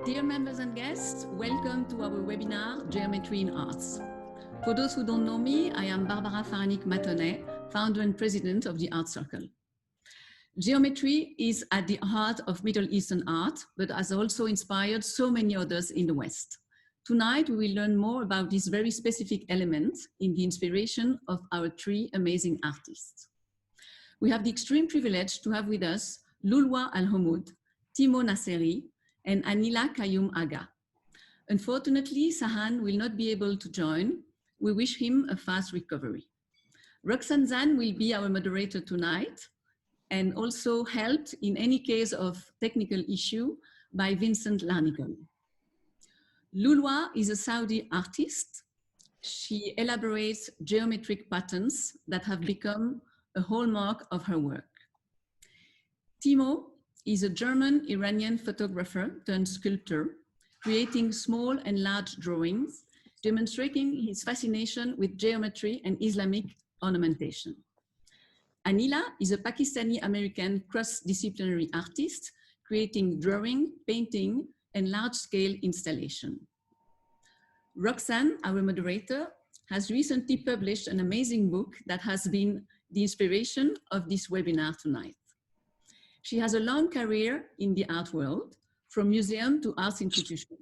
Dear members and guests, welcome to our webinar, Geometry in Arts. For those who don't know me, I am Barbara Faranik-Matonet, founder and president of the Art Circle. Geometry is at the heart of Middle Eastern art, but has also inspired so many others in the West. Tonight, we will learn more about this very specific element in the inspiration of our three amazing artists. We have the extreme privilege to have with us Lulwa Al-Hamoud, Timo Nasseri, and Anila Kayum Aga. Unfortunately, Sahan will not be able to join. We wish him a fast recovery. Roxane Zan will be our moderator tonight and also helped in any case of technical issue by Vincent Larnicol. Lulwa is a Saudi artist. She elaborates geometric patterns that have become a hallmark of her work. Timo is a German-Iranian photographer turned sculptor, creating small and large drawings, demonstrating his fascination with geometry and Islamic ornamentation. Anila is a Pakistani-American cross-disciplinary artist, creating drawing, painting, and large-scale installation. Roxane, our moderator, has recently published an amazing book that has been the inspiration of this webinar tonight. She has a long career in the art world, from museum to arts institution,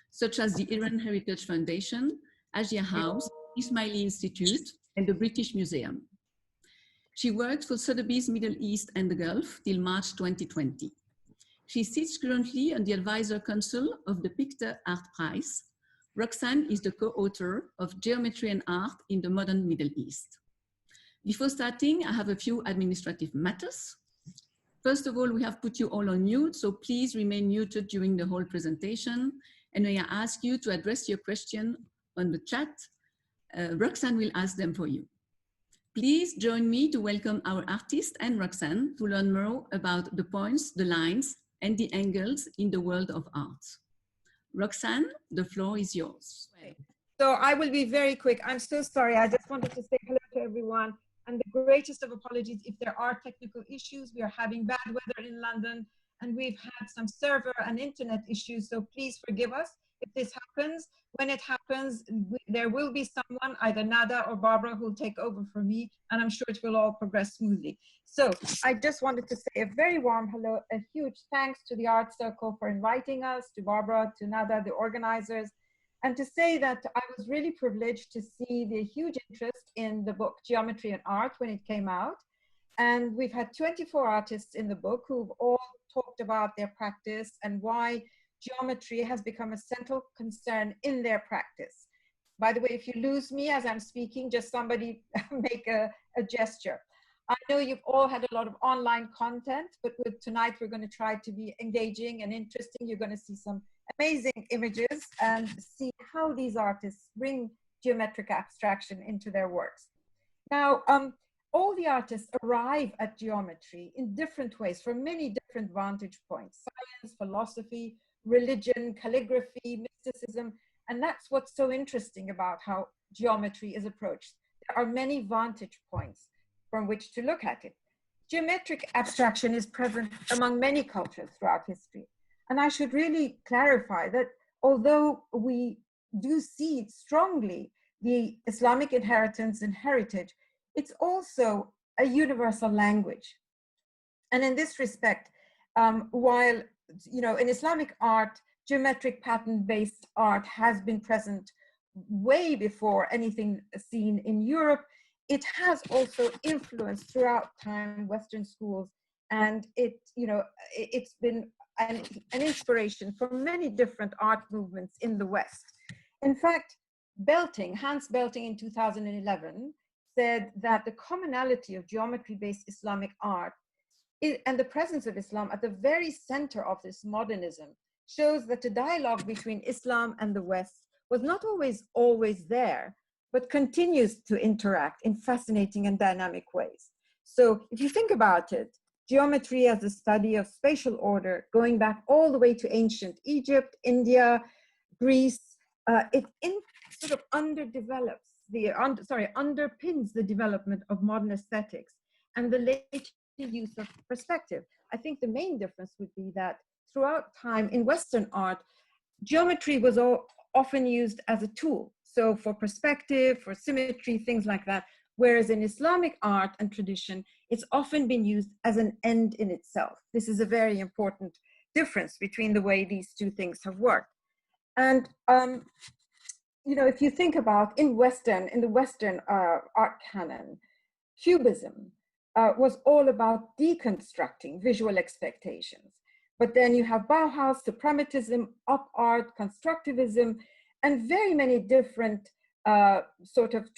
such as the Iran Heritage Foundation, Asia House, Ismaili Institute, and the British Museum. She worked for Sotheby's Middle East and the Gulf till March 2020. She sits currently on the advisor council of the Picter Art Prize. Roxane is the co-author of Geometry and Art in the Modern Middle East. Before starting, I have a few administrative matters. First of all, we have put you all on mute, so please remain muted during the whole presentation. And may I ask you to address your question on the chat. Roxane will ask them for you. Please join me to welcome our artist and Roxane to learn more about the points, the lines, and the angles in the world of art. Roxane, the floor is yours. So I will be very quick. I'm so sorry. I just wanted to say hello to everyone. And the greatest of apologies if there are technical issues. We are having bad weather in London and we've had some server and internet issues. So please forgive us if this happens. When it happens, there will be someone, either Nada or Barbara, who will take over for me. And I'm sure it will all progress smoothly. So I just wanted to say a very warm hello, a huge thanks to the Art Circle for inviting us, to Barbara, to Nada, the organizers. And to say that I was really privileged to see the huge interest in the book Geometry and Art when it came out. And we've had 24 artists in the book who've all talked about their practice and why geometry has become a central concern in their practice. By the way, if you lose me as I'm speaking, just somebody make a gesture. I know you've all had a lot of online content, but tonight we're going to try to be engaging and interesting. You're going to see some amazing images and see how these artists bring geometric abstraction into their works. Now, all the artists arrive at geometry in different ways from many different vantage points: science, philosophy, religion, calligraphy, mysticism. And that's what's so interesting about how geometry is approached. There are many vantage points from which to look at it. Geometric abstraction is present among many cultures throughout history. And I should really clarify that although we do see strongly the Islamic inheritance and heritage, it's also a universal language. And in this respect, while in Islamic art, geometric pattern-based art has been present way before anything seen in Europe, it has also influenced throughout time Western schools, and it's been an inspiration for many different art movements in the West. In fact, Hans Belting in 2011 said that the commonality of geometry-based Islamic art and the presence of Islam at the very center of this modernism shows that the dialogue between Islam and the West was not always there, but continues to interact in fascinating and dynamic ways. So if you think about it, geometry as a study of spatial order, going back all the way to ancient Egypt, India, Greece, it sort of underpins the development of modern aesthetics and the later use of perspective. I think the main difference would be that throughout time in Western art, geometry was often used as a tool. So for perspective, for symmetry, things like that. Whereas in Islamic art and tradition, it's often been used as an end in itself. This is a very important difference between the way these two things have worked. And you know, if you think about in the Western art canon, Cubism was all about deconstructing visual expectations. But then you have Bauhaus, suprematism, op art, constructivism, and very many different sort of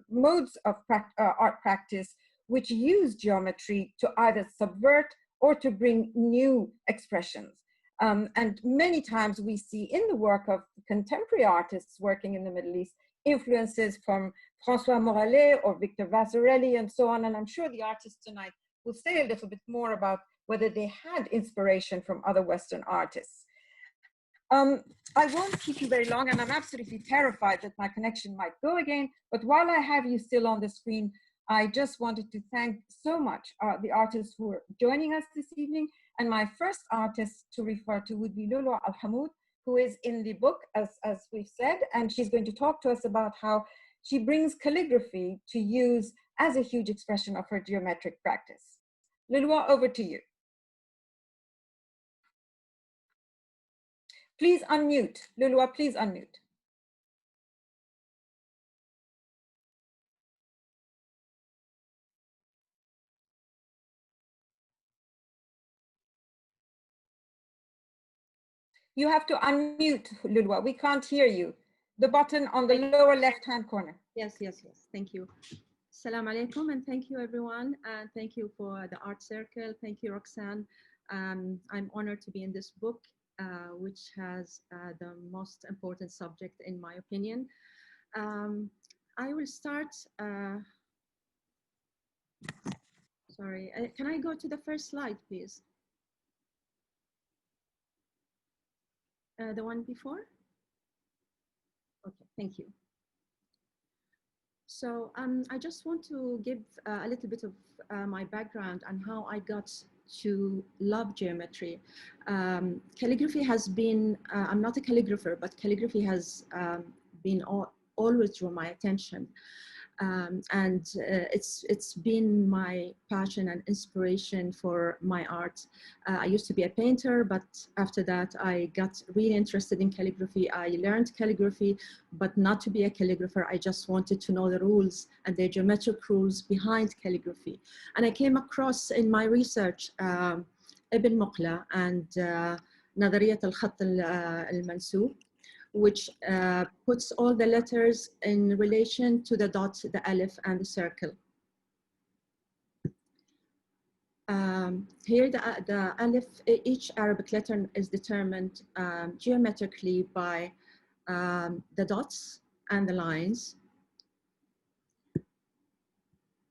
modes of art practice which use geometry to either subvert or to bring new expressions. And many times we see in the work of contemporary artists working in the Middle East influences from François Morellet or Victor Vasarely and so on. And I'm sure the artists tonight will say a little bit more about whether they had inspiration from other Western artists. I won't keep you very long, and I'm absolutely terrified that my connection might go again. But while I have you still on the screen, I just wanted to thank so much the artists who are joining us this evening. And my first artist to refer to would be Lulwa Al-Hamoud, who is in the book, as we've said, and she's going to talk to us about how she brings calligraphy to use as a huge expression of her geometric practice. Lulwa, over to you. Please unmute. Lulwa, please unmute. You have to unmute, Lulwa. We can't hear you. The button on the lower left-hand corner. Yes. Thank you. Assalamu alaikum, and thank you, everyone. And thank you for the Art Circle. Thank you, Roxanne. I'm honored to be in this book, which has the most important subject, in my opinion. I will start. Sorry, can I go to the first slide, please? The one before? Okay, thank you. So I just want to give a little bit of my background on how I got to love geometry. Calligraphy has been, I'm not a calligrapher, but calligraphy has been always drew my attention. It's been my passion and inspiration for my art. I used to be a painter, but after that I got really interested in calligraphy. I learned calligraphy, but not to be a calligrapher. I just wanted to know the rules and the geometric rules behind calligraphy. And I came across in my research Ibn Muqla and Nadariyat al-Khatt al-Mansub, which puts all the letters in relation to the dot, the alif, and the circle. Here, the alif, each Arabic letter is determined geometrically by the dots and the lines.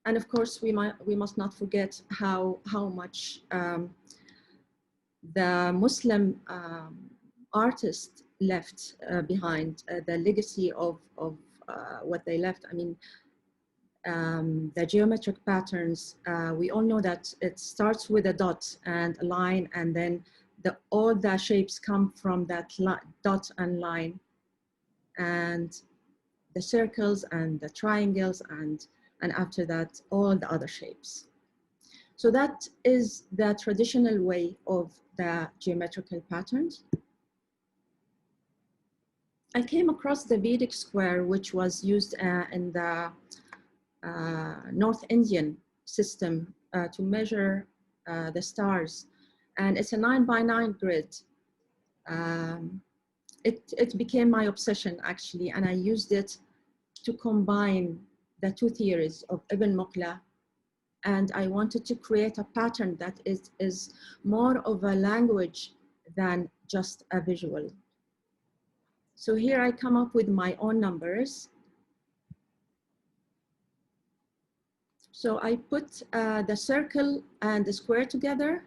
And of course, we must not forget how much the Muslim artists left behind, the legacy of what they left. I mean, the geometric patterns, we all know that it starts with a dot and a line, and then all the shapes come from that dot and line, and the circles and the triangles, and after that, all the other shapes. So that is the traditional way of the geometrical patterns. I came across the Vedic square, which was used in the North Indian system to measure the stars. And it's a 9x9 grid. It became my obsession, actually, and I used it to combine the two theories of Ibn Muqla. And I wanted to create a pattern that is more of a language than just a visual. So here I come up with my own numbers. So I put the circle and the square together,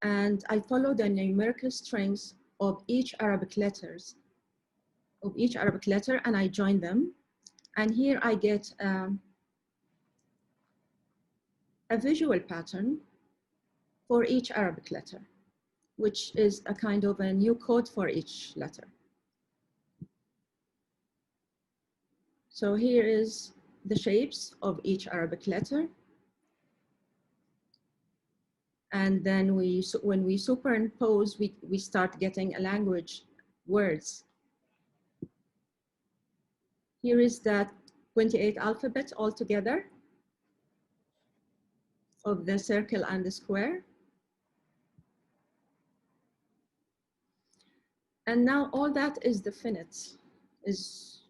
and I follow the numerical strings of each Arabic letter, and I join them. And here I get a visual pattern for each Arabic letter. which is a kind of a new code for each letter. So here is the shapes of each Arabic letter. And then when we superimpose, we start getting a language, words. Here is that 28 alphabet altogether of the circle and the square. And now all that is definite, is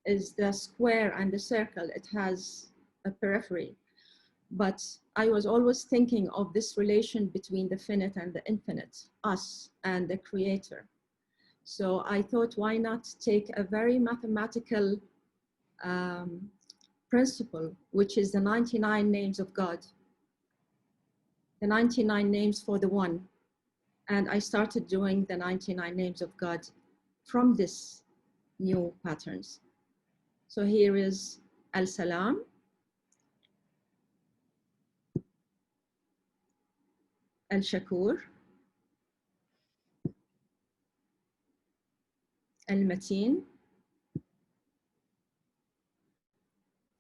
the square and the circle. It has a periphery. But I was always thinking of this relation between the finite and the infinite, us and the creator. So I thought, why not take a very mathematical principle, which is the 99 names of God, the 99 names for the one. And I started doing the 99 names of God from this new patterns. So here is Al-Salam, Al-Shakur, Al-Mateen.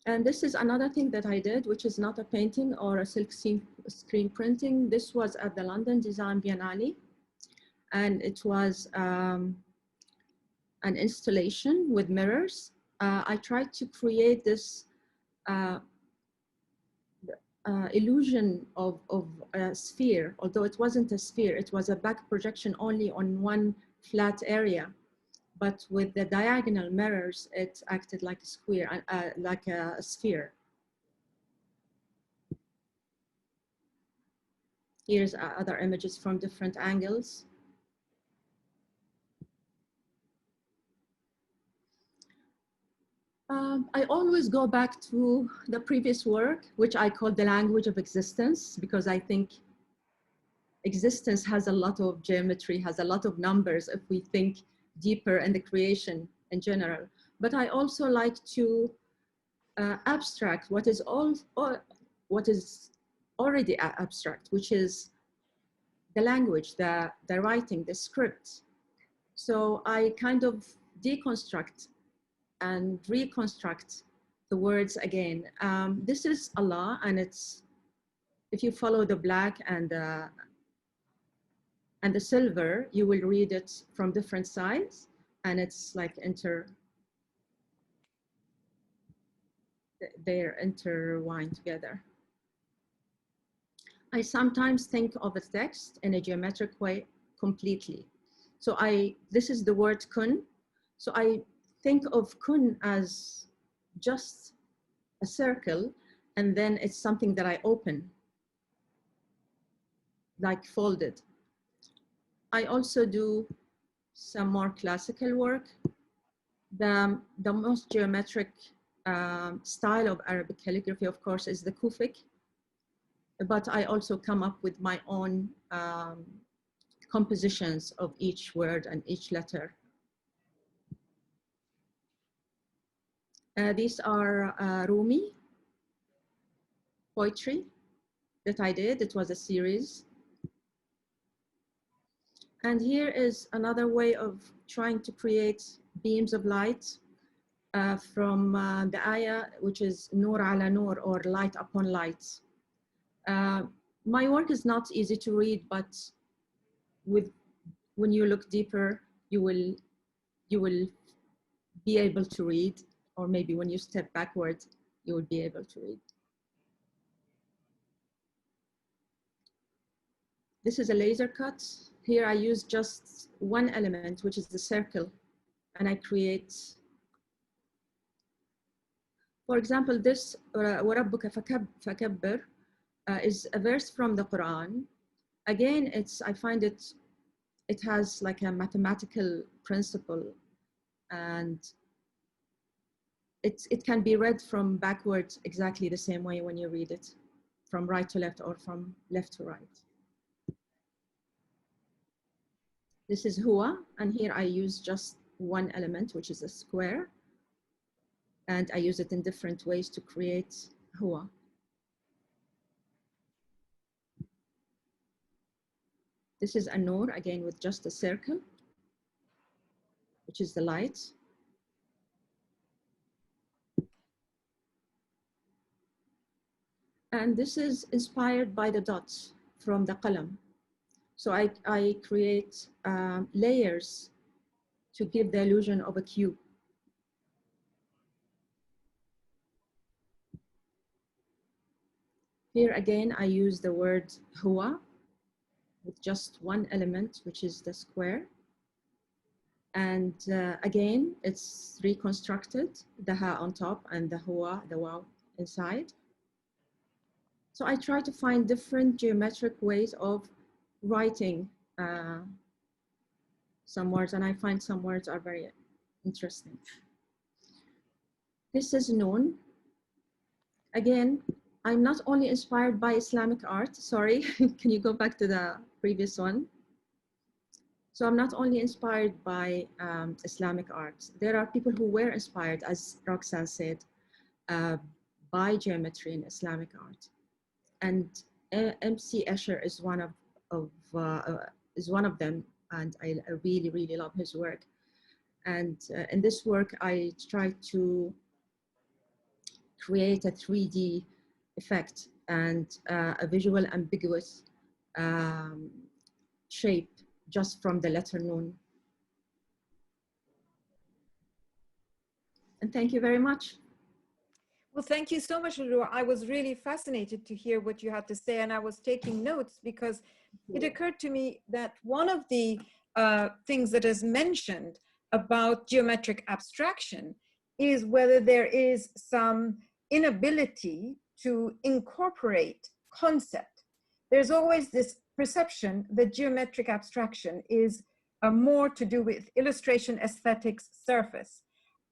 And this is another thing that I did, which is not a painting or a silk screen printing. This was at the London Design Biennale. And it was an installation with mirrors. I tried to create this illusion of a sphere, although it wasn't a sphere, it was a back projection only on one flat area. But with the diagonal mirrors, it acted like a square, like a sphere. Here's other images from different angles. I always go back to the previous work, which I call the language of existence, because I think existence has a lot of geometry, has a lot of numbers if we think deeper in the creation in general. But I also like to abstract what is already abstract, which is the language, the writing, the script. So I kind of deconstruct and reconstruct the words again. This is Allah, and it's, if you follow the black and the silver, you will read it from different sides, and it's like they're intertwined together. I sometimes think of a text in a geometric way completely. So this is the word kun. So I think of kun as just a circle, and then it's something that I open, like folded. I also do some more classical work. The most geometric style of Arabic calligraphy, of course, is the Kufic. But I also come up with my own compositions of each word and each letter. These are Rumi poetry that I did. It was a series. And here is another way of trying to create beams of light from the ayah, which is Nur ala Nur, or light upon light. My work is not easy to read, but when you look deeper, you will be able to read, or maybe when you step backward, you will be able to read. This is a laser cut. Here I use just one element, which is the circle, and I create, for example, this وَرَبُّكَ فَكَبِّرْ is a verse from the Quran. Again, I find it has like a mathematical principle, and it can be read from backwards exactly the same way when you read it, from right to left or from left to right. This is Huwa, and here I use just one element, which is a square, and I use it in different ways to create Huwa. This is An-Nur, again with just a circle, which is the light. And this is inspired by the dots from the qalam. So I create layers to give the illusion of a cube. Here again, I use the word huwa with just one element, which is the square. And again, it's reconstructed, the ha on top and the huwa, the waw inside. So I try to find different geometric ways of writing some words, and I find some words are very interesting. This is Noon. Again, I'm not only inspired by Islamic art, sorry, can you go back to the previous one? So I'm not only inspired by Islamic art. There are people who were inspired, as Roxanne said, by geometry in Islamic art. And MC Escher is one of them, and I really, really love his work. And in this work, I try to create a 3D effect and a visual ambiguous shape just from the letter Nun. And thank you very much. Well, thank you so much, Lulu. I was really fascinated to hear what you had to say, and I was taking notes because it occurred to me that one of the things that is mentioned about geometric abstraction is whether there is some inability to incorporate concept. There's always this perception that geometric abstraction is more to do with illustration, aesthetics, surface.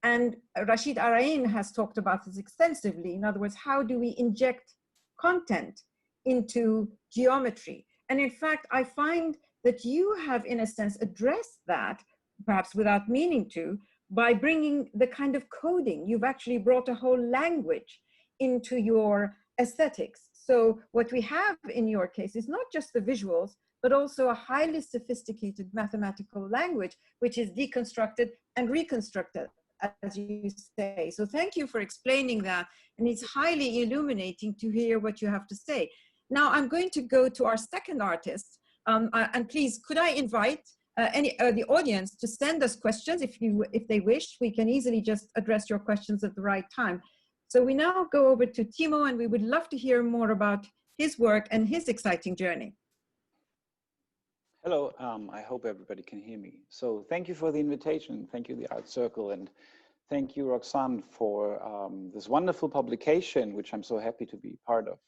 And Rashid Arain has talked about this extensively. In other words, how do we inject content into geometry? And in fact, I find that you have, in a sense, addressed that, perhaps without meaning to, by bringing the kind of coding. You've actually brought a whole language into your aesthetics. So what we have in your case is not just the visuals, but also a highly sophisticated mathematical language, which is deconstructed and reconstructed, as you say. So thank you for explaining that. And it's highly illuminating to hear what you have to say. Now I'm going to go to our second artist. And please, could I invite the audience to send us questions if they wish. We can easily just address your questions at the right time. So we now go over to Timo, and we would love to hear more about his work and his exciting journey. Hello, I hope everybody can hear me. So thank you for the invitation. Thank you, the Art Circle, and thank you, Roxanne, for this wonderful publication, which I'm so happy to be part of.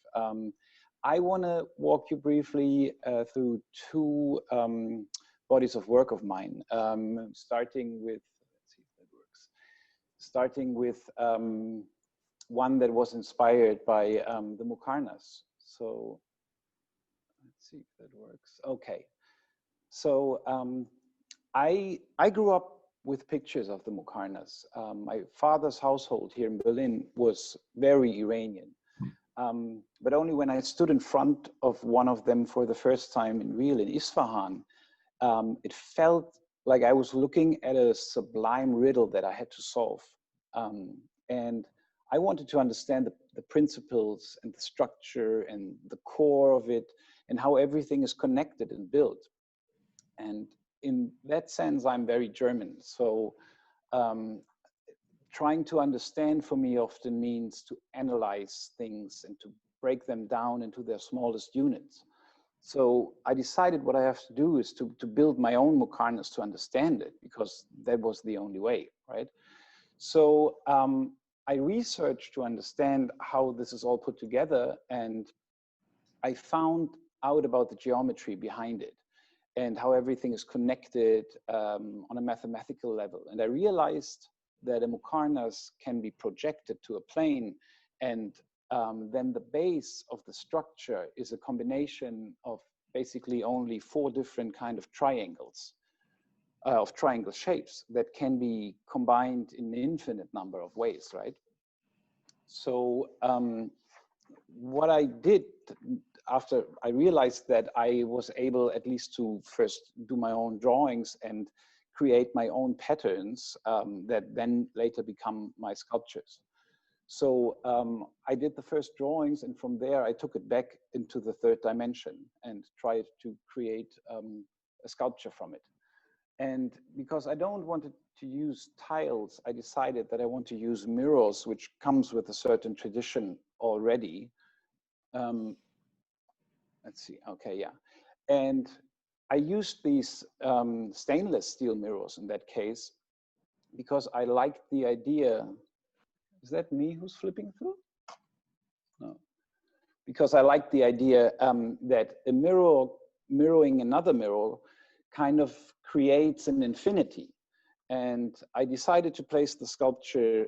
I want to walk you briefly through two bodies of work of mine, starting with, let's see if that works, starting with one that was inspired by the Muqarnas. So let's see if that works. Okay. So I grew up with pictures of the Muqarnas. My father's household here in Berlin was very Iranian. But only when I stood in front of one of them for the first time in real in Isfahan, it felt like I was looking at a sublime riddle that I had to solve. And I wanted to understand the principles and the structure and the core of it and how everything is connected and built. And in that sense, I'm very German. So trying to understand for me often means to analyze things and to break them down into their smallest units. So I decided what I have to do is to build my own Muqarnas to understand it, because that was the only way, right? So I researched to understand how this is all put together, and I found out about the geometry behind it and how everything is connected on a mathematical level. And I realized that a Muqarnas can be projected to a plane, and then the base of the structure is a combination of basically only 4 different kind of triangles, of triangle shapes that can be combined in an infinite number of ways, right? So what I did after I realized that I was able at least to first do my own drawings and create my own patterns that then later become my sculptures. So I did the first drawings, and from there I took it back into the third dimension and tried to create a sculpture from it. And because I don't want to use tiles, I decided that I want to use mirrors, which comes with a certain tradition already. Let's see, okay, yeah. And I used these stainless steel mirrors in that case, because I liked the idea. Is that me who's flipping through? No. Because I like the idea that a mirror mirroring another mirror kind of creates an infinity. And I decided to place the sculpture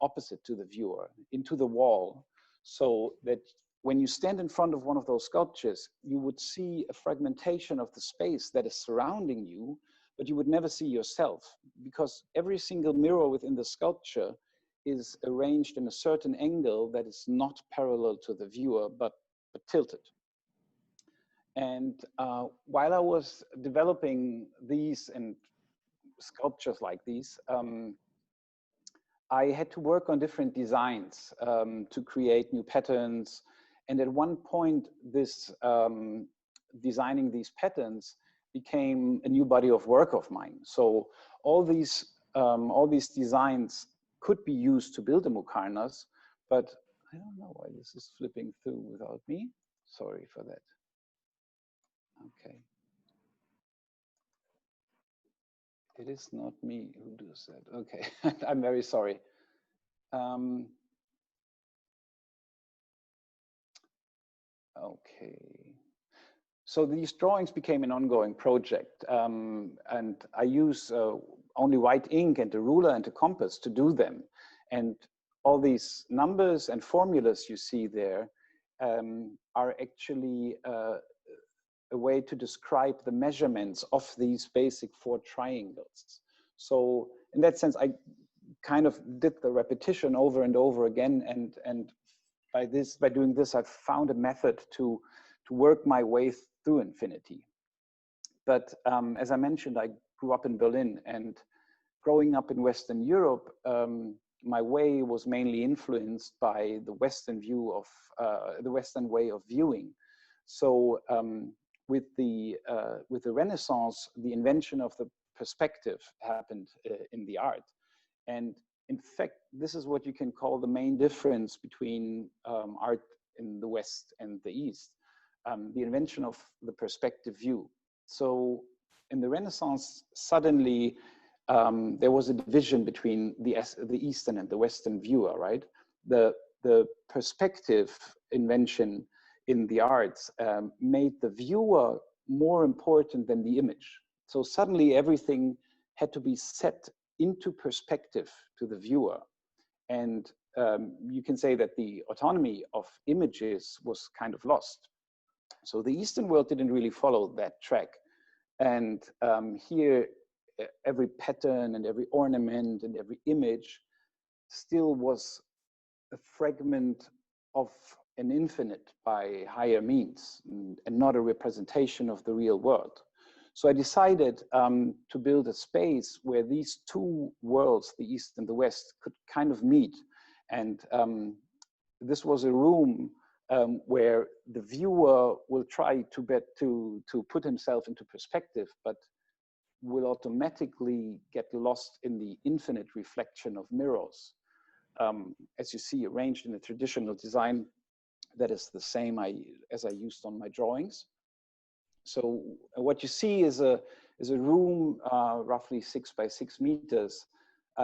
opposite to the viewer, into the wall, so that when you stand in front of one of those sculptures, you would see a fragmentation of the space that is surrounding you, but you would never see yourself, because every single mirror within the sculpture is arranged in a certain angle that is not parallel to the viewer, but tilted. And while I was developing these and sculptures like these, I had to work on different designs to create new patterns. And at one point, this designing these patterns became a new body of work of mine. So all these designs could be used to build a Muqarnas, but I don't know why this is flipping through without me. Sorry for that. Okay. It is not me who does that. Okay, I'm very sorry. Okay. So these drawings became an ongoing project, and I use only white ink and a ruler and a compass to do them. And all these numbers and formulas you see there are actually a way to describe the measurements of these basic 4 triangles. So in that sense, I kind of did the repetition over and over again, and by doing this, I've found a method to work my way through infinity. But as I mentioned, I grew up in Berlin, and growing up in Western Europe, my way was mainly influenced by the Western view of the Western way of viewing. So with the Renaissance, the invention of the perspective happened in the art. And in fact, this is what you can call the main difference between art in the West and the East, the invention of the perspective view. So in the Renaissance, suddenly there was a division between the Eastern and the Western viewer, right? The perspective invention in the arts made the viewer more important than the image. So suddenly everything had to be set into perspective to the viewer. And you can say that the autonomy of images was kind of lost. So the Eastern world didn't really follow that track. And here, every pattern and every ornament and every image still was a fragment of an infinite by higher means, and not a representation of the real world. So I decided to build a space where these 2 worlds, the East and the West, could kind of meet. And this was a room where the viewer will try to put himself into perspective, but will automatically get lost in the infinite reflection of mirrors. As you see, arranged in a traditional design that is the same as I used on my drawings. So what you see is a room roughly 6 by 6 meters,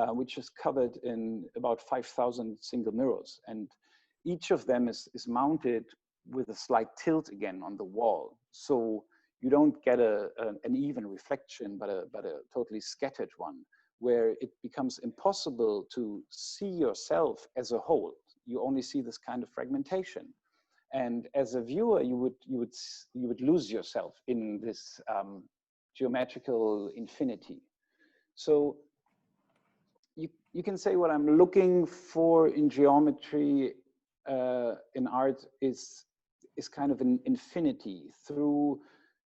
which is covered in about 5,000 single mirrors. And each of them is mounted with a slight tilt again on the wall. So you don't get an even reflection, but a totally scattered one, where it becomes impossible to see yourself as a whole. You only see this kind of fragmentation. And as a viewer, you would lose yourself in this geometrical infinity. So you can say what I'm looking for in geometry in art is is kind of an infinity through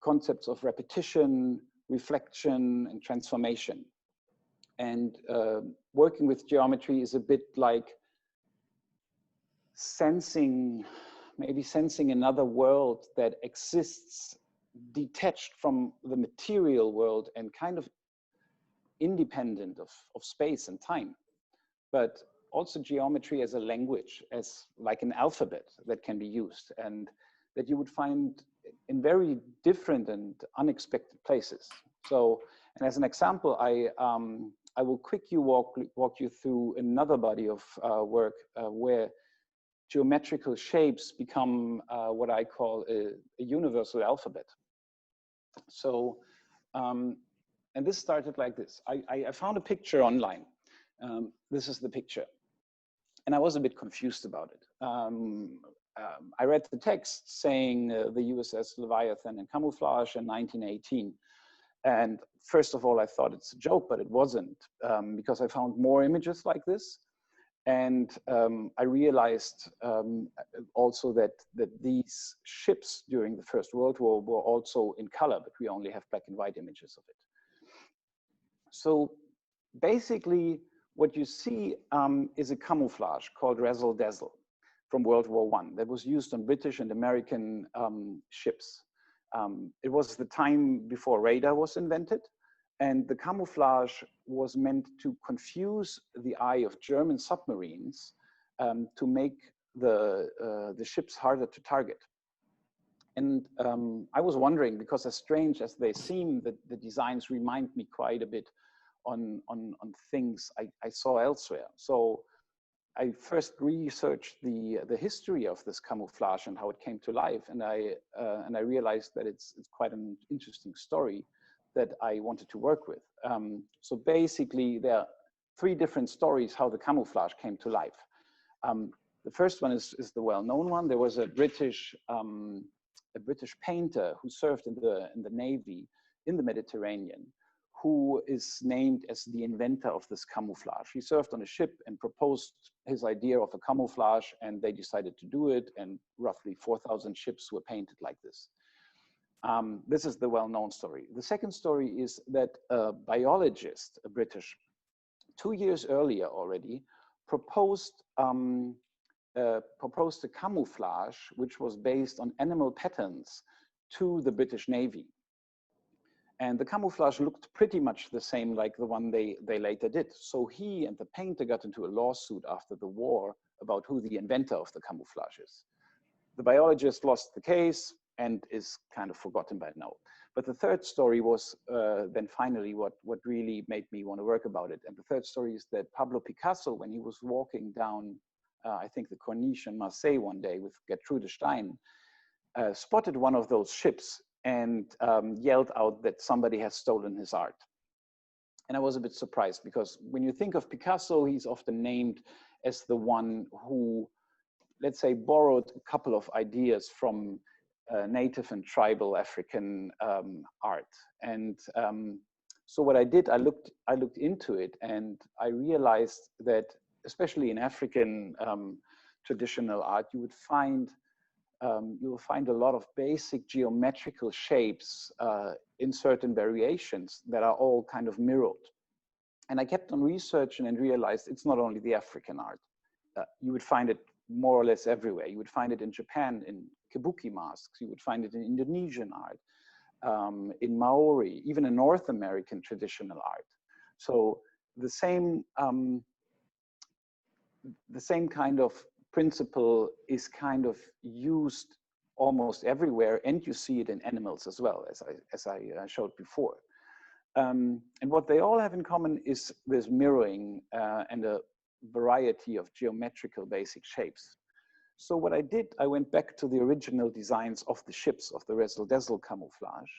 concepts of repetition, reflection, and transformation. And working with geometry is a bit like maybe sensing another world that exists detached from the material world and kind of independent of space and time. But also geometry as a language, as like an alphabet that can be used and that you would find in very different and unexpected places. So, and as an example, I will quickly walk you through another body of work where geometrical shapes become what I call a universal alphabet. So, and this started like this. I found a picture online. This is the picture. And I was a bit confused about it. I read the text saying the USS Leviathan in camouflage in 1918. And first of all, I thought it's a joke, but it wasn't, because I found more images like this. And I realized also that these ships during the First World War were also in color, but we only have black and white images of it. So basically, what you see is a camouflage called Razzle Dazzle from World War I that was used on British and American ships. It was the time before radar was invented, and the camouflage was meant to confuse the eye of German submarines to make the ships harder to target. And I was wondering, because as strange as they seem, the designs remind me quite a bit on things I saw elsewhere. So I first researched the history of this camouflage and how it came to life, and I realized that it's quite an interesting story that I wanted to work with. So basically, there are three different stories how the camouflage came to life. The first one is the well-known one. There was a British painter who served in the Navy in the Mediterranean, who is named as the inventor of this camouflage. He served on a ship and proposed his idea of a camouflage, and they decided to do it, and roughly 4,000 ships were painted like this. This is the well-known story. The second story is that a biologist, a British, 2 years earlier already, proposed a camouflage which was based on animal patterns to the British Navy. And the camouflage looked pretty much the same like the one they later did. So he and the painter got into a lawsuit after the war about who the inventor of the camouflage is. The biologist lost the case and is kind of forgotten by now. But the third story was then finally what really made me want to work about it. And the third story is that Pablo Picasso, when he was walking down, I think the Corniche in Marseille one day with Gertrude Stein, spotted one of those ships and yelled out that somebody has stolen his art. And I was a bit surprised, because when you think of Picasso, he's often named as the one who, let's say, borrowed a couple of ideas from native and tribal African art. And so what I did, I looked into it, and I realized that, especially in African traditional art, you will find a lot of basic geometrical shapes in certain variations that are all kind of mirrored. And I kept on researching and realized it's not only the African art. You would find it more or less everywhere. You would find it in Japan, in kabuki masks. You would find it in Indonesian art, in Maori, even in North American traditional art. So the same kind of principle is kind of used almost everywhere, and you see it in animals as well, as I showed before. And what they all have in common is this mirroring and a variety of geometrical basic shapes. So what I did, I went back to the original designs of the ships of the Razzle Dazzle camouflage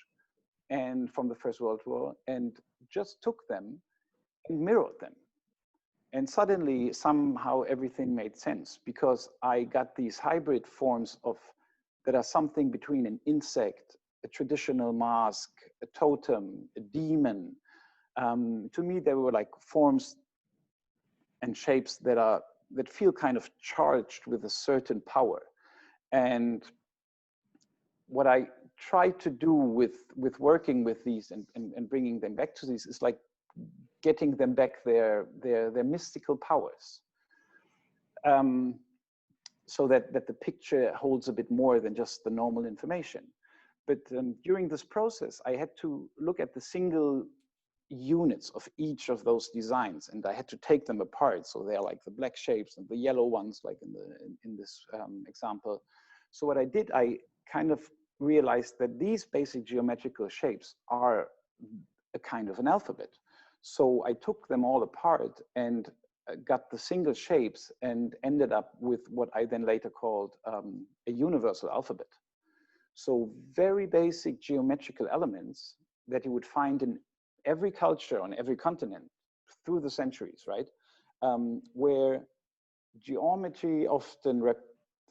and from the First World War, and just took them and mirrored them. And suddenly, somehow, everything made sense, because I got these hybrid forms that are something between an insect, a traditional mask, a totem, a demon. To me, they were like forms and shapes that feel kind of charged with a certain power. And what I try to do with working with these and bringing them back to these is like getting them back their mystical powers. So that the picture holds a bit more than just the normal information. But during this process, I had to look at the single units of each of those designs, and I had to take them apart. So they're like the black shapes and the yellow ones, like in this example. So what I did, I kind of realized that these basic geometrical shapes are a kind of an alphabet. So I took them all apart and got the single shapes and ended up with what I then later called a universal alphabet. So very basic geometrical elements that you would find in every culture on every continent through the centuries, right? Where geometry often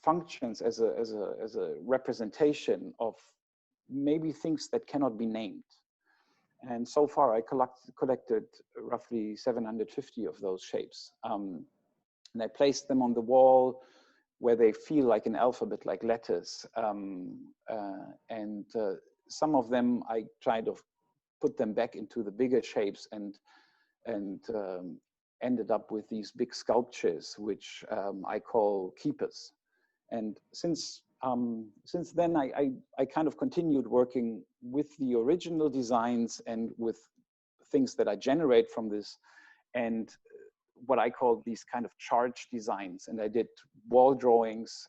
functions as a representation of maybe things that cannot be named. And so far I collected roughly 750 of those shapes. And I placed them on the wall where they feel like an alphabet, like letters. Some of them I tried to put them back into the bigger shapes and ended up with these big sculptures, which I call keepers. And since then, I kind of continued working with the original designs and with things that I generate from this, and what I call these kind of charge designs. And I did wall drawings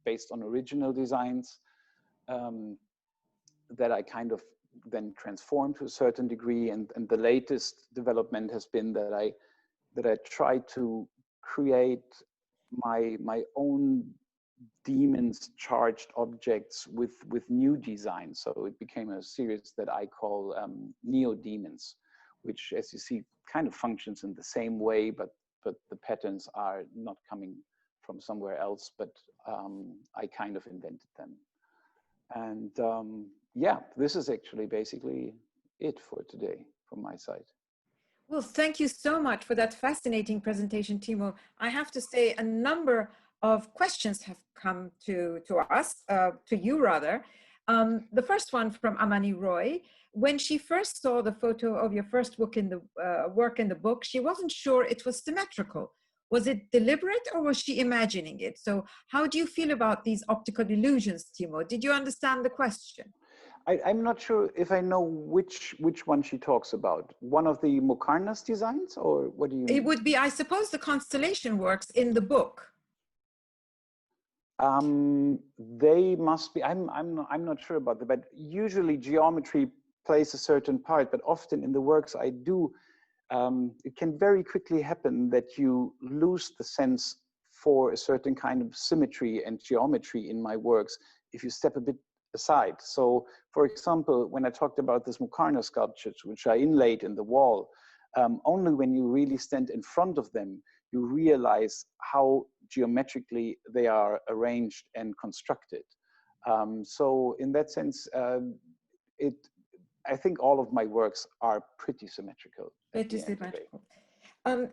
based on original designs that I kind of then transformed to a certain degree. And the latest development has been that I try to create my own demons charged objects with new designs. So it became a series that I call Neo Demons, which, as you see, kind of functions in the same way, but the patterns are not coming from somewhere else, but I kind of invented them. And yeah, this is actually basically it for today from my side. Well, thank you so much for that fascinating presentation, Timo. I have to say a number of questions have come to us, to you rather. The first one from Amani Roy. When she first saw the photo of your first work in the book, she wasn't sure it was symmetrical. Was it deliberate or was she imagining it? So how do you feel about these optical illusions, Timo? Did you understand the question? I'm not sure if I know which one she talks about. One of the Muqarnas designs, or what do you mean? It would be, I suppose, the constellation works in the book. They must be. I'm not sure about that. But usually geometry plays a certain part. But often in the works I do, it can very quickly happen that you lose the sense for a certain kind of symmetry and geometry in my works if you step a bit aside. So, for example, when I talked about this Muqarna sculptures, which I inlaid in the wall, only when you really stand in front of them, you realize how geometrically they are arranged and constructed. So in that sense, I think all of my works are pretty symmetrical. Pretty symmetrical.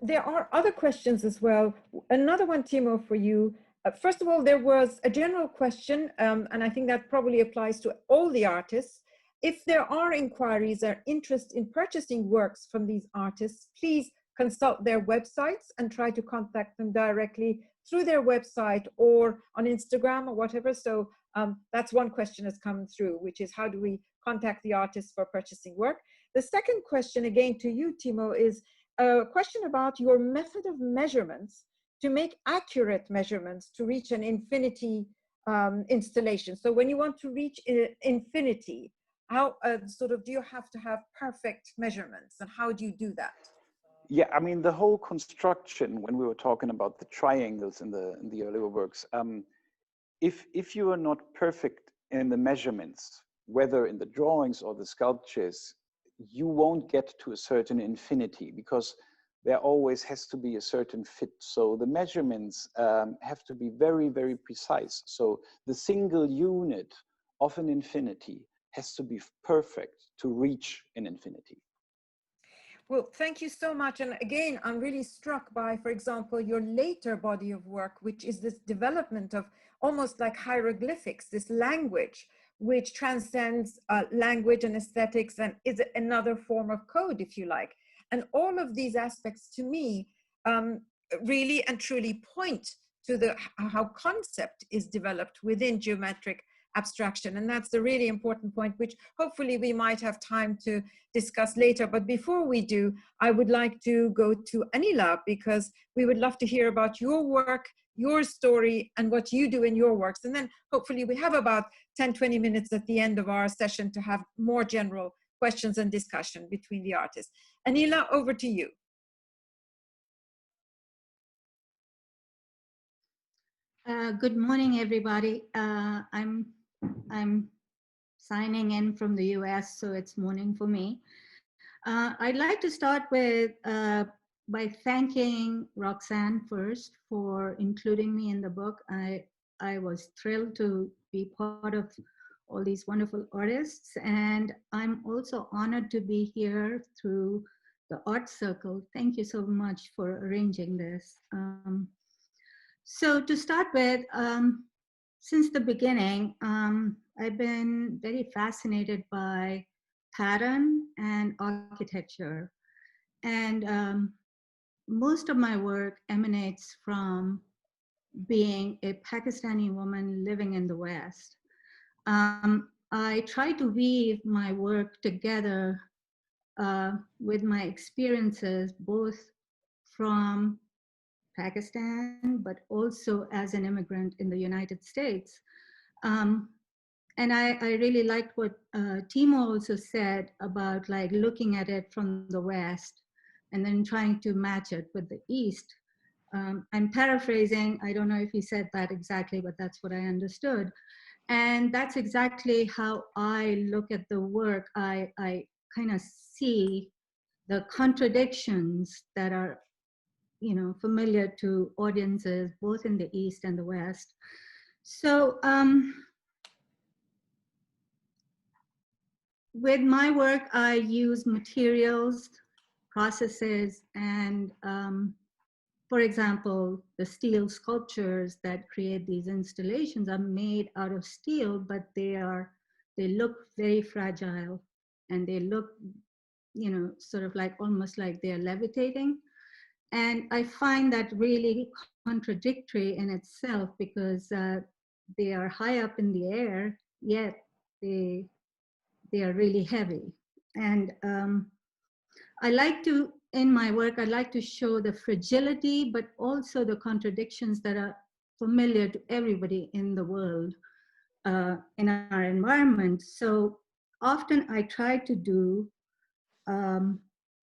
There are other questions as well. Another one, Timo, for you. First of all, there was a general question, and I think that probably applies to all the artists. If there are inquiries or interest in purchasing works from these artists, please consult their websites and try to contact them directly through their website or on Instagram or whatever. So that's one question that's come through, which is how do we contact the artists for purchasing work? The second question, again to you, Timo, is a question about your method of measurements to make accurate measurements to reach an infinity installation. So when you want to reach infinity, how do you have to have perfect measurements, and how do you do that? Yeah, I mean, the whole construction, when we were talking about the triangles in the earlier works, if you are not perfect in the measurements, whether in the drawings or the sculptures, you won't get to a certain infinity, because there always has to be a certain fit. So the measurements have to be very, very precise. So the single unit of an infinity has to be perfect to reach an infinity. Well, thank you so much. And again, I'm really struck by, for example, your later body of work, which is this development of almost like hieroglyphics, this language, which transcends language and aesthetics and is another form of code, if you like. And all of these aspects, to me, really and truly point to how concept is developed within geometric abstraction. And that's the really important point, which hopefully we might have time to discuss later. But before we do, I would like to go to Anila, because we would love to hear about your work, your story, and what you do in your works. And then hopefully we have about 10, 20 minutes at the end of our session to have more general questions and discussion between the artists. Anila, over to you. Good morning, everybody. I'm signing in from the US, so it's morning for me. I'd like to start with by thanking Roxanne first for including me in the book. I was thrilled to be part of all these wonderful artists, and I'm also honored to be here through the Art Circle. Thank you so much for arranging this. So to start with, since the beginning, I've been very fascinated by pattern and architecture. And most of my work emanates from being a Pakistani woman living in the West. I try to weave my work together with my experiences, both from Pakistan, but also as an immigrant in the United States. And I really liked what Timo also said about like looking at it from the West and then trying to match it with the East. I'm paraphrasing, I don't know if he said that exactly, but that's what I understood. And that's exactly how I look at the work. I kind of see the contradictions that are familiar to audiences both in the East and the West. So with my work, I use materials, processes, and for example, the steel sculptures that create these installations are made out of steel, but they look very fragile, and they look, sort of like almost like they're levitating. And I find that really contradictory in itself, because they are high up in the air, yet they are really heavy. And I like to, in my work, I like to show the fragility, but also the contradictions that are familiar to everybody in the world, in our environment. So often I try to do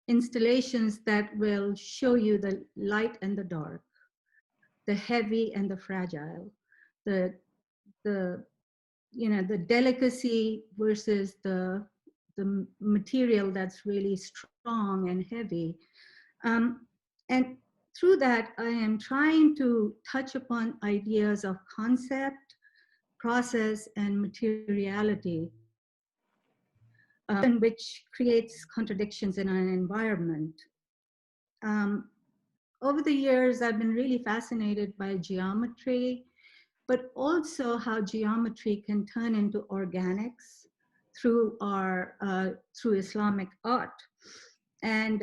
installations that will show you the light and the dark, the heavy and the fragile, the delicacy versus the material that's really strong and heavy. And through that, I am trying to touch upon ideas of concept, process, and materiality, which creates contradictions in an environment. Over the years, I've been really fascinated by geometry, but also how geometry can turn into organics through through Islamic art. And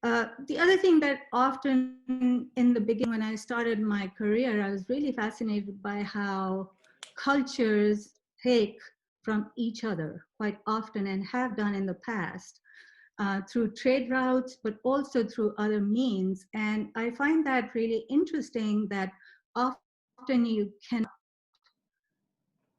the other thing that often in the beginning, when I started my career, I was really fascinated by how cultures take from each other quite often, and have done in the past, through trade routes, but also through other means. And I find that really interesting, that often you can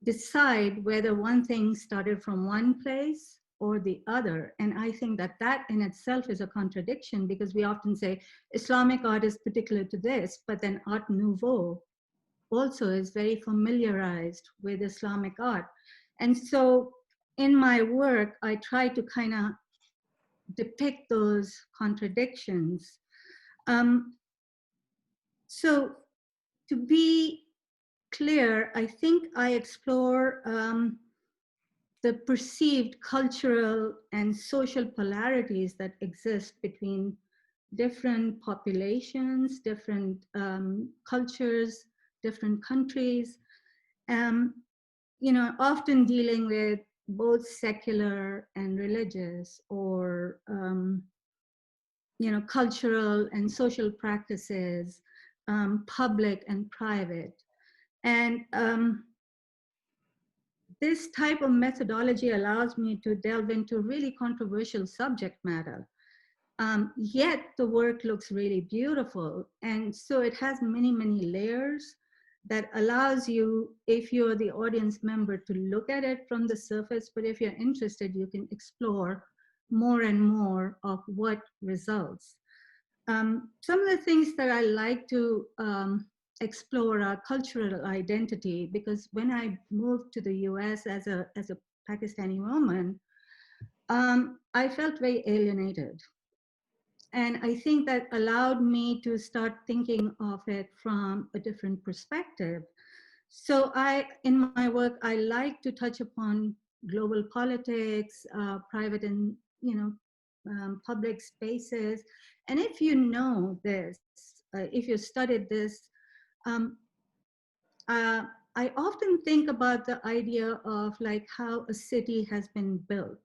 decide whether one thing started from one place or the other. And I think that that in itself is a contradiction, because we often say Islamic art is particular to this, but then Art Nouveau also is very familiarized with Islamic art. And so in my work, I try to kind of depict those contradictions. So to be clear, I think I explore the perceived cultural and social polarities that exist between different populations, different cultures, different countries. you know, often dealing with both secular and religious, or you know, cultural and social practices, public and private. And this type of methodology allows me to delve into really controversial subject matter. Yet the work looks really beautiful. And so it has many, many layers that allows you, if you're the audience member, to look at it from the surface, but if you're interested, you can explore more and more of what results. Some of the things that I like to explore are cultural identity, because when I moved to the US as a Pakistani woman, I felt very alienated. And I think that allowed me to start thinking of it from a different perspective. So in my work, I like to touch upon global politics, private and, you know, public spaces. And if you know this, if you studied this, I often think about the idea of like how a city has been built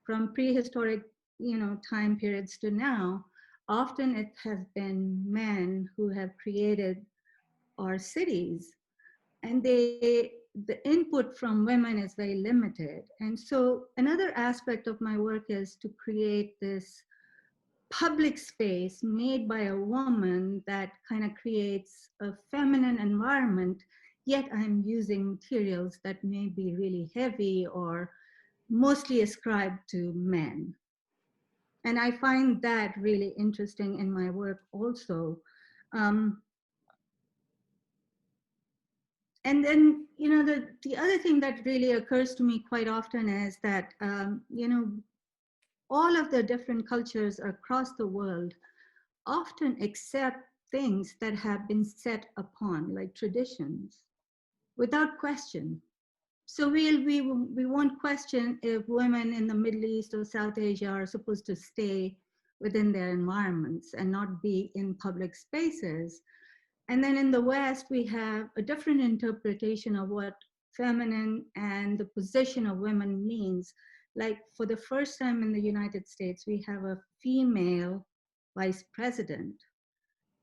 from prehistoric, you know, time periods to now. Often it has been men who have created our cities, and the input from women is very limited. And so another aspect of my work is to create this public space made by a woman that kind of creates a feminine environment, yet I'm using materials that may be really heavy or mostly ascribed to men. And I find that really interesting in my work also. And then, you know, the other thing that really occurs to me quite often is that, you know, all of the different cultures across the world often accept things that have been set upon, like traditions, without question. So we won't question if women in the Middle East or South Asia are supposed to stay within their environments and not be in public spaces. And then in the West, we have a different interpretation of what feminine and the position of women means. Like for the first time in the United States, we have a female vice president.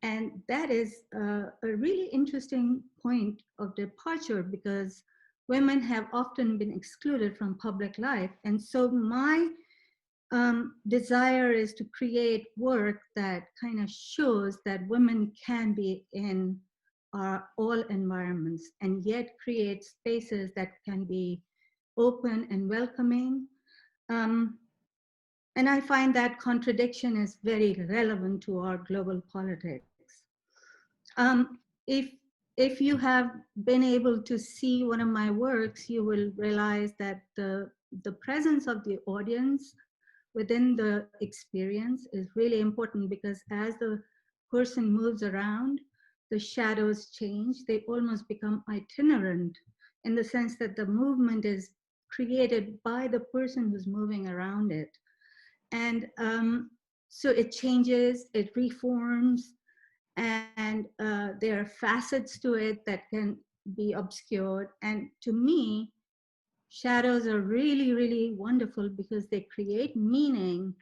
And that is a really interesting point of departure, because women have often been excluded from public life. And so my desire is to create work that kind of shows that women can be in all environments, and yet create spaces that can be open and welcoming. And I find that contradiction is very relevant to our global politics. If you have been able to see one of my works, you will realize that the presence of the audience within the experience is really important, because as the person moves around, the shadows change. They almost become itinerant in the sense that the movement is created by the person who's moving around it. And so it changes, it reforms, and there are facets to it that can be obscured. And to me, shadows are really, really wonderful because they create meaning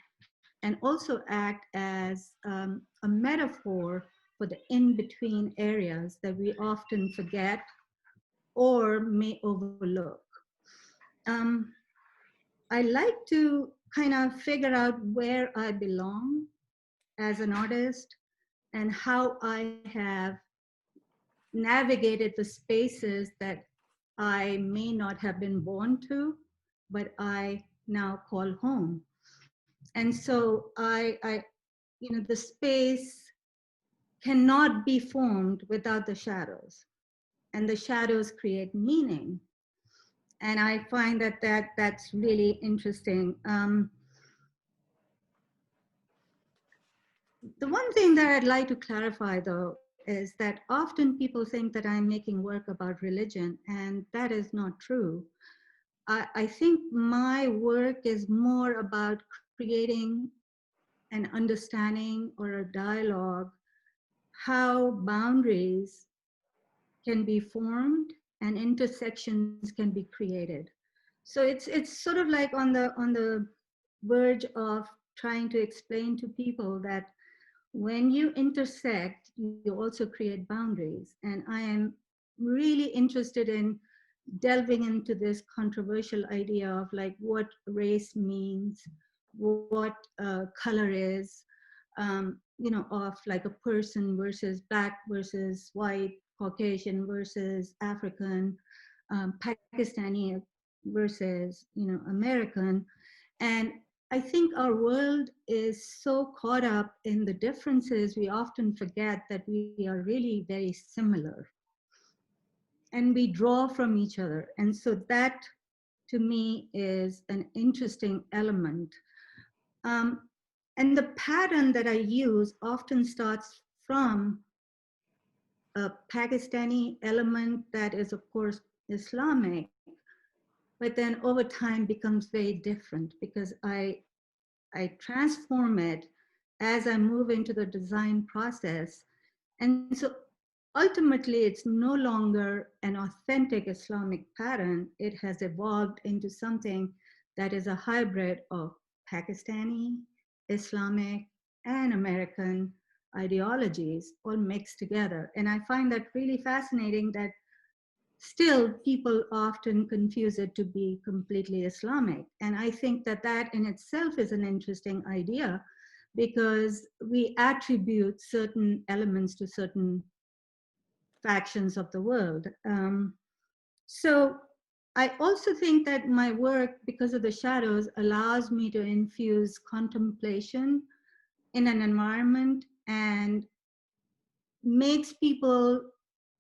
and also act as a metaphor for the in-between areas that we often forget or may overlook. I like to kind of figure out where I belong as an artist and how I have navigated the spaces that I may not have been born to, but I now call home. And so you know, the space cannot be formed without the shadows, and the shadows create meaning. And I find that that's really interesting. The one thing that I'd like to clarify, though, is that often people think that I'm making work about religion, and that is not true. I think my work is more about creating an understanding or a dialogue, how boundaries can be formed and intersections can be created. So it's sort of like on the verge of trying to explain to people that when you intersect, you also create boundaries. And I am really interested in delving into this controversial idea of like what race means, what color is, you know, of like a person versus Black versus white, Caucasian versus African, Pakistani versus, you know, American. And I think our world is so caught up in the differences, we often forget that we are really very similar. And we draw from each other. And so that, to me, is an interesting element. And the pattern that I use often starts from a Pakistani element that is, of course, Islamic, but then over time becomes very different because I transform it as I move into the design process. And so ultimately, it's no longer an authentic Islamic pattern. It has evolved into something that is a hybrid of Pakistani, Islamic, and American ideologies all mixed together. And I find that really fascinating that still people often confuse it to be completely Islamic. And I think that that in itself is an interesting idea because we attribute certain elements to certain factions of the world. So I also think that my work, because of the shadows, allows me to infuse contemplation in an environment and makes people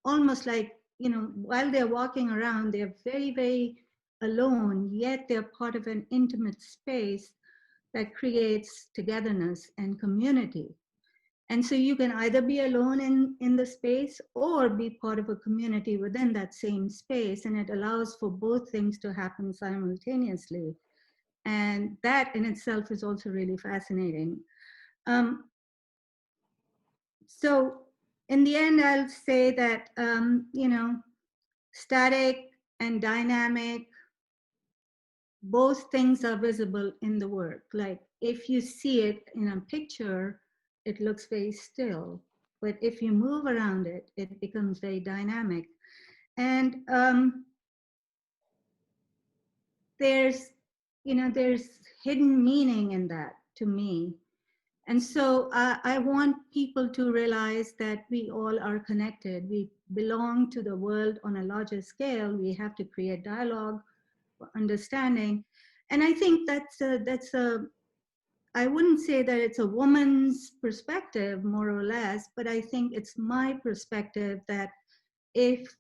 almost like, you know, while they're walking around, they're very, very alone, yet they're part of an intimate space that creates togetherness and community. And so you can either be alone in the space or be part of a community within that same space. And it allows for both things to happen simultaneously. And that in itself is also really fascinating. So in the end, I'll say that, you know, static and dynamic, both things are visible in the work. Like if you see it in a picture, it looks very still. But if you move around it, it becomes very dynamic. And there's, you know, there's hidden meaning in that to me. And so I want people to realize that we all are connected. We belong to the world on a larger scale. We have to create dialogue, understanding. And I think that's a, I wouldn't say that it's a woman's perspective, more or less, but I think it's my perspective that if,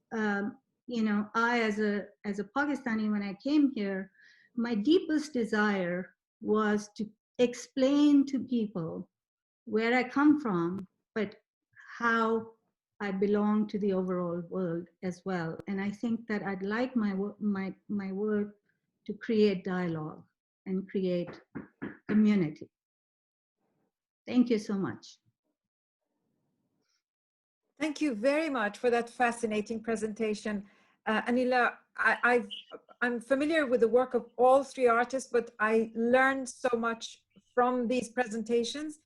you know, I as a Pakistani, when I came here, my deepest desire was to explain to people where I come from, but how I belong to the overall world as well. And I think that I'd like my work to create dialogue and create community. Thank you so much. Thank you very much for that fascinating presentation. Anila, I'm familiar with the work of all three artists, but I learned so much from these presentations.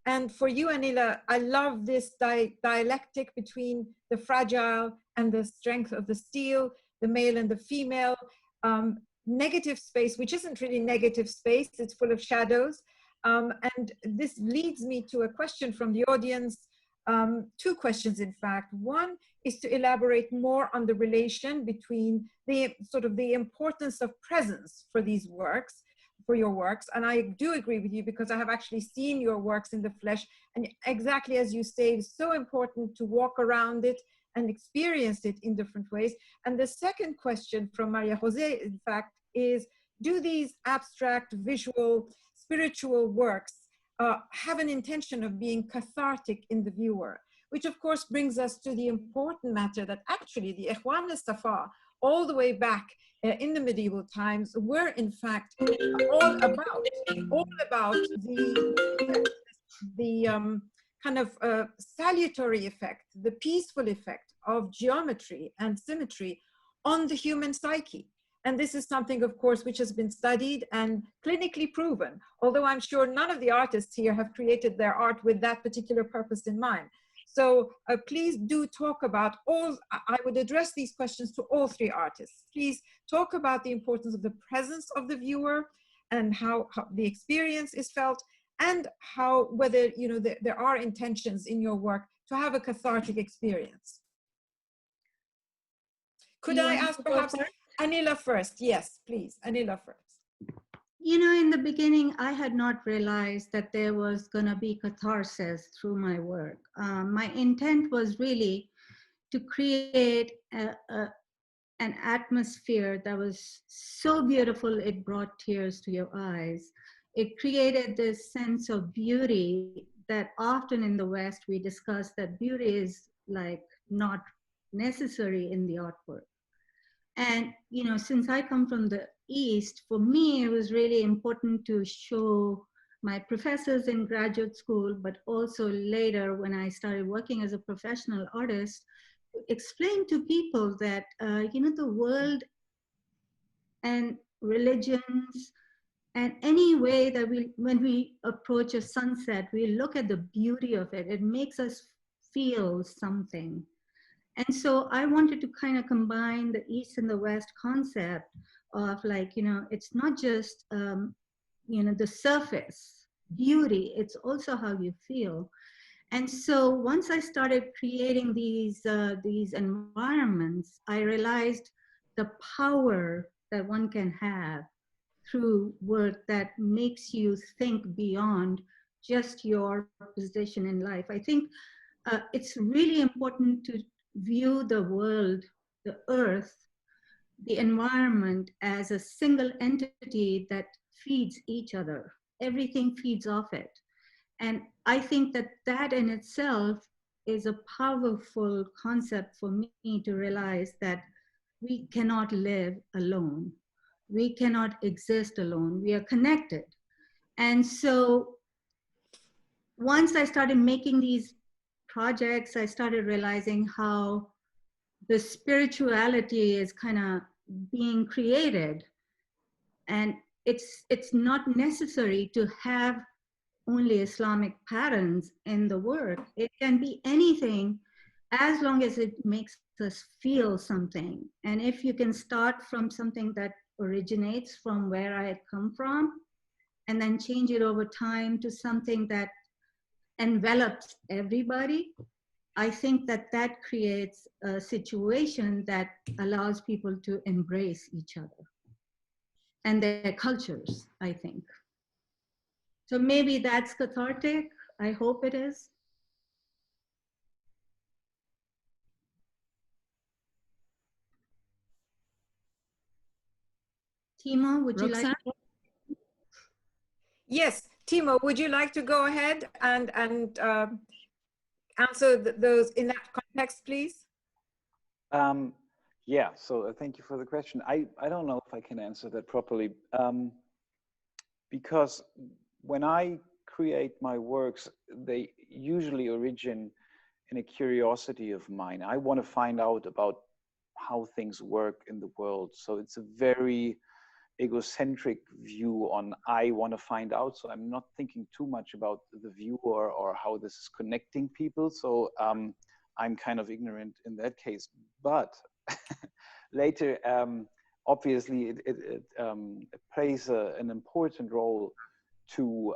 And for you, Anila, I love this dialectic between the fragile and the strength of the steel, the male and the female, negative space, which isn't really negative space, it's full of shadows. And this leads me to a question from the audience, two questions, in fact. One is to elaborate more on the relation between the sort of the importance of presence for these works, for your works. And I do agree with you because I have actually seen your works in the flesh, and exactly as you say, it's so important to walk around it and experience it in different ways. And the second question from Maria Jose, in fact, is, do these abstract, visual, spiritual works have an intention of being cathartic in the viewer? Which of course brings us to the important matter that actually the Ikhwan al-Safa, all the way back in the medieval times, were in fact all about the kind of salutary effect, the peaceful effect of geometry and symmetry on the human psyche. And this is something, of course, which has been studied and clinically proven, although I'm sure none of the artists here have created their art with that particular purpose in mind. So please do talk about all, I would address these questions to all three artists. Please talk about the importance of the presence of the viewer and how the experience is felt, and how, whether, you know, there are intentions in your work to have a cathartic experience. Could I ask perhaps Anila first? Yes, please, Anila first. You know, in the beginning, I had not realized that there was going to be catharsis through my work. My intent was really to create an atmosphere that was so beautiful it brought tears to your eyes. It created this sense of beauty that often in the West we discuss that beauty is like not necessary in the artwork. And, you know, since I come from the East, for me, it was really important to show my professors in graduate school, but also later when I started working as a professional artist, explain to people that, you know, the world and religions and any way that when we approach a sunset, we look at the beauty of it. It makes us feel something. And so I wanted to kind of combine the East and the West concept of, like, you know, it's not just, you know, the surface beauty, it's also how you feel. And so once I started creating these environments, I realized the power that one can have through work that makes you think beyond just your position in life. I think it's really important to view the world, the earth, the environment as a single entity that feeds each other. Everything feeds off it. And I think that that in itself is a powerful concept for me to realize that we cannot live alone. We cannot exist alone. We are connected. And so once I started making these projects, I started realizing how the spirituality is kind of being created. And it's not necessary to have only Islamic patterns in the work. It can be anything as long as it makes us feel something. And if you can start from something that originates from where I come from, and then change it over time to something that envelops everybody, I think that that creates a situation that allows people to embrace each other and their cultures, I think. So maybe that's cathartic. I hope it is. Timo, would you like to? Yes, Timo, would you like to go ahead and answer those in that context, please? Yeah, so thank you for the question. I don't know if I can answer that properly, because when I create my works, they usually origin in a curiosity of mine. I want to find out about how things work in the world. So it's a very egocentric view on I want to find out. So I'm not thinking too much about the viewer or how this is connecting people. So I'm kind of ignorant in that case. But later, obviously, it plays an important role to,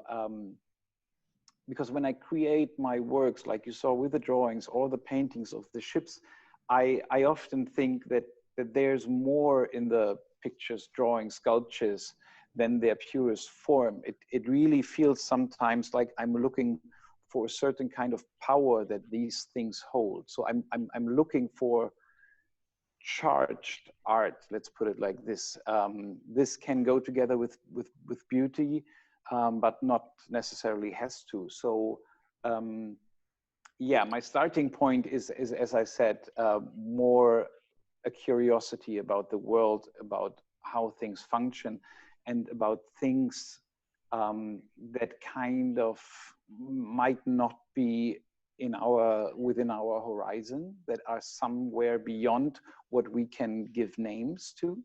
because when I create my works, like you saw with the drawings or the paintings of the ships, I often think that there's more in the pictures, drawings, sculptures than their purest form. It really feels sometimes like I'm looking for a certain kind of power that these things hold. So I'm looking for charged art, let's put it like this. This can go together with beauty, but not necessarily has to. So yeah, my starting point is as I said, more a curiosity about the world, about how things function, and about things that kind of might not be within our horizon that are somewhere beyond what we can give names to.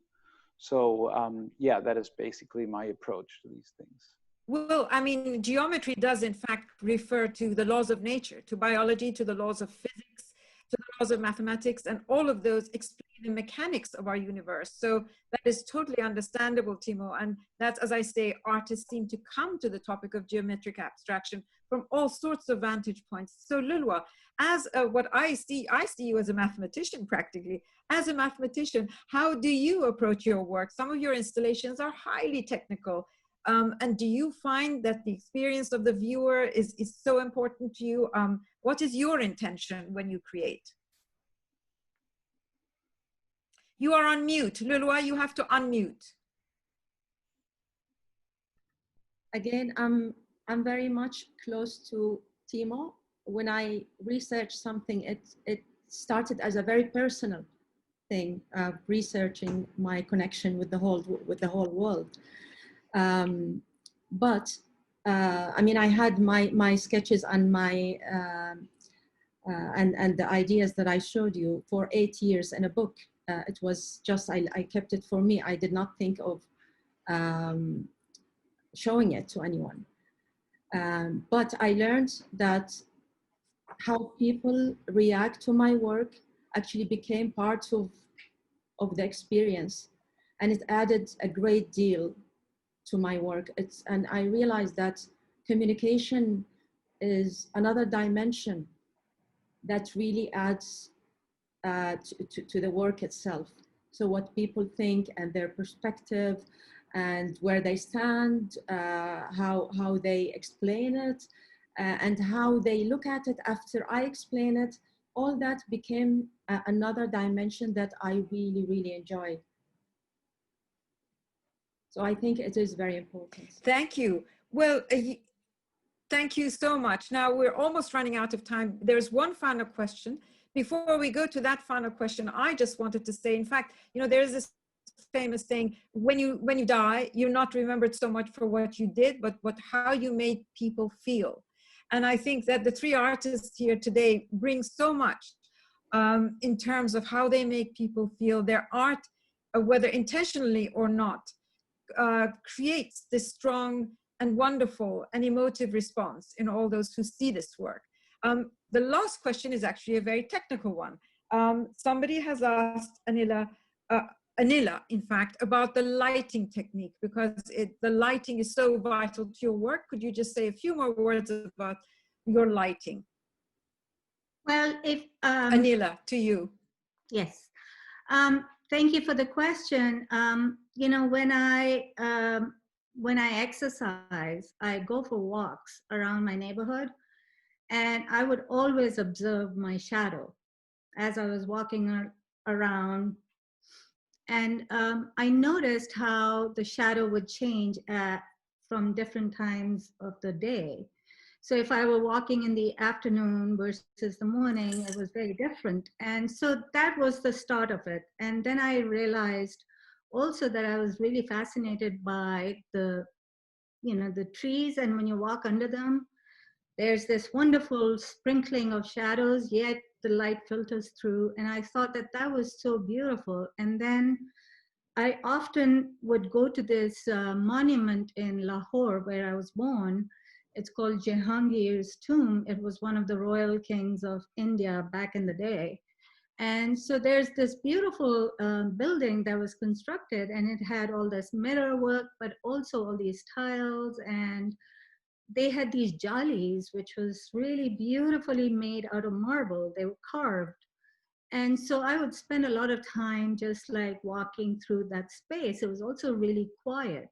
So yeah, that is basically my approach to these things. Well, I mean, geometry does in fact refer to the laws of nature, to biology, to the laws of physics, to the laws of mathematics, and all of those explain the mechanics of our universe. So that is totally understandable, Timo. And that's, as I say, artists seem to come to the topic of geometric abstraction from all sorts of vantage points. So Lulwa, as what I see you as a mathematician practically. As a mathematician, how do you approach your work? Some of your installations are highly technical. And do you find that the experience of the viewer is so important to you? What is your intention when you create? You are on mute. Lulwa, you have to unmute. Again, I'm very much close to Timo. When I research something, it started as a very personal thing, researching my connection with the whole world. But I mean, I had my sketches and my and the ideas that I showed you for 8 years in a book. It was just I kept it for me. I did not think of showing it to anyone. But I learned that how people react to my work actually became part of the experience, and it added a great deal to my work. And I realized that communication is another dimension that really adds to the work itself. So what people think and their perspective and where they stand, how they explain it, and how they look at it after I explain it, all that became another dimension that I really, really enjoy. So I think it is very important. Thank you. Well, thank you so much. Now we're almost running out of time. There's one final question. Before we go to that final question, I just wanted to say, in fact, you know, there's this famous saying, when you die, you're not remembered so much for what you did, but how you made people feel. And I think that the three artists here today bring so much in terms of how they make people feel. Their art, whether intentionally or not, creates this strong and wonderful and emotive response in all those who see this work. The last question is actually a very technical one. Somebody has asked Anila, in fact, about the lighting technique, because the lighting is so vital to your work. Could you just say a few more words about your lighting? Well, Anila, to you. Yes. Thank you for the question. You know, when I exercise, I go for walks around my neighborhood, and I would always observe my shadow as I was walking around. And I noticed how the shadow would change from different times of the day. So if I were walking in the afternoon versus the morning, it was very different. And so that was the start of it. And then I realized also that I was really fascinated by the trees. And when you walk under them, there's this wonderful sprinkling of shadows, yet the light filters through. And I thought that was so beautiful. And then I often would go to this monument in Lahore where I was born. It's called Jehangir's tomb. It was one of the royal kings of India back in the day. And so there's this beautiful building that was constructed, and it had all this mirror work, but also all these tiles, and they had these jalis, which was really beautifully made out of marble. They were carved. And so I would spend a lot of time just like walking through that space. It was also really quiet.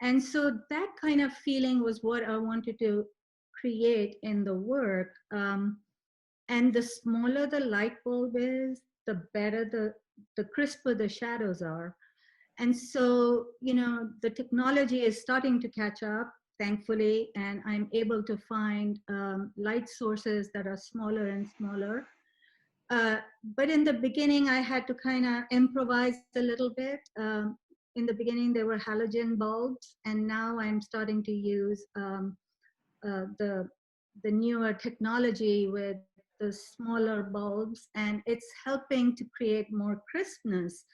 And so that kind of feeling was what I wanted to create in the work. And the smaller the light bulb is, the better, the crisper the shadows are. And so, you know, the technology is starting to catch up, thankfully, and I'm able to find light sources that are smaller and smaller. But in the beginning, I had to kind of improvise a little bit. In the beginning, there were halogen bulbs, and now I'm starting to use the the newer technology with the smaller bulbs, and it's helping to create more crispness.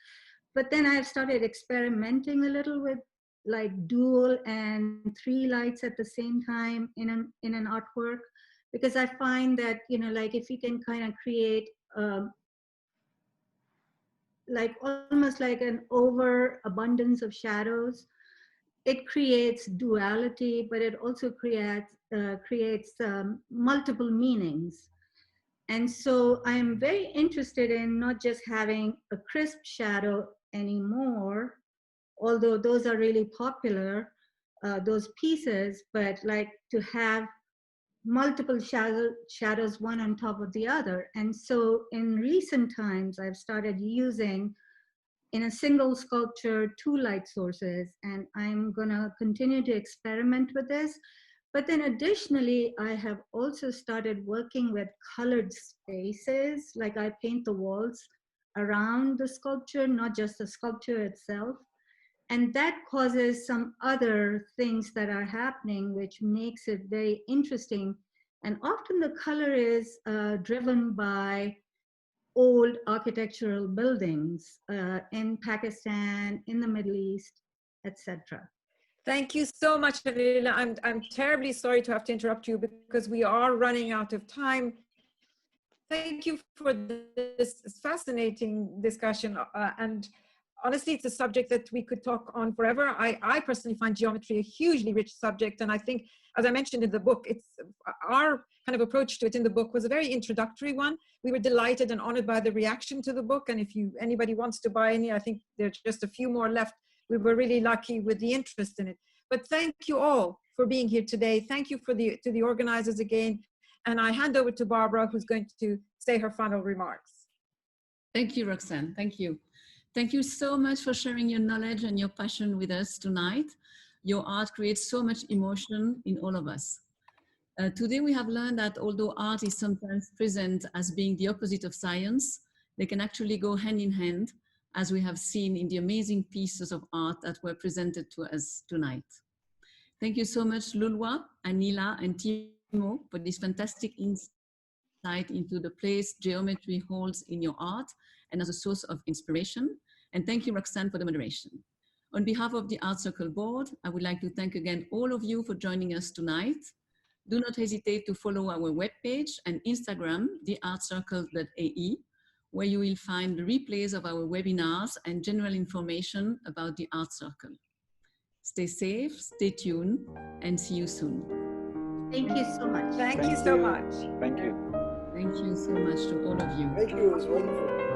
But then I've started experimenting a little with like dual and 3 lights at the same time in an artwork, because I find that, you know, like if you can kind of create like almost like an overabundance of shadows, it creates duality, but it also creates multiple meanings. And so I'm very interested in not just having a crisp shadow anymore, although those are really popular, those pieces, but like to have multiple shadows one on top of the other. And so in recent times, I've started using in a single sculpture 2 light sources, and I'm gonna continue to experiment with this. But then additionally, I have also started working with colored spaces, like I paint the walls around the sculpture, not just the sculpture itself. And that causes some other things that are happening, which makes it very interesting. And often the color is driven by old architectural buildings in Pakistan, in the Middle East, etc. Thank you so much, Anila. I'm terribly sorry to have to interrupt you because we are running out of time. Thank you for this fascinating discussion. And honestly, it's a subject that we could talk on forever. I personally find geometry a hugely rich subject. And I think, as I mentioned in the book, it's our kind of approach to it in the book was a very introductory one. We were delighted and honored by the reaction to the book. And if anybody wants to buy any, I think there's just a few more left. We were really lucky with the interest in it. But thank you all for being here today. Thank you to the organizers again. And I hand over to Barbara, who's going to say her final remarks. Thank you, Roxanne. Thank you. Thank you so much for sharing your knowledge and your passion with us tonight. Your art creates so much emotion in all of us. Today we have learned that although art is sometimes present as being the opposite of science, they can actually go hand in hand, as we have seen in the amazing pieces of art that were presented to us tonight. Thank you so much, Lulwa, Anila, and Timo for this fantastic insight into the place geometry holds in your art and as a source of inspiration. And thank you, Roxanne, for the moderation. On behalf of the Art Circle Board, I would like to thank again all of you for joining us tonight. Do not hesitate to follow our webpage and Instagram, theartcircle.ae, where you will find the replays of our webinars and general information about the Art Circle. Stay safe, stay tuned, and see you soon. Thank you so much. Thank you so much. Thank you. Thank you so much to all of you. Thank you, it was wonderful.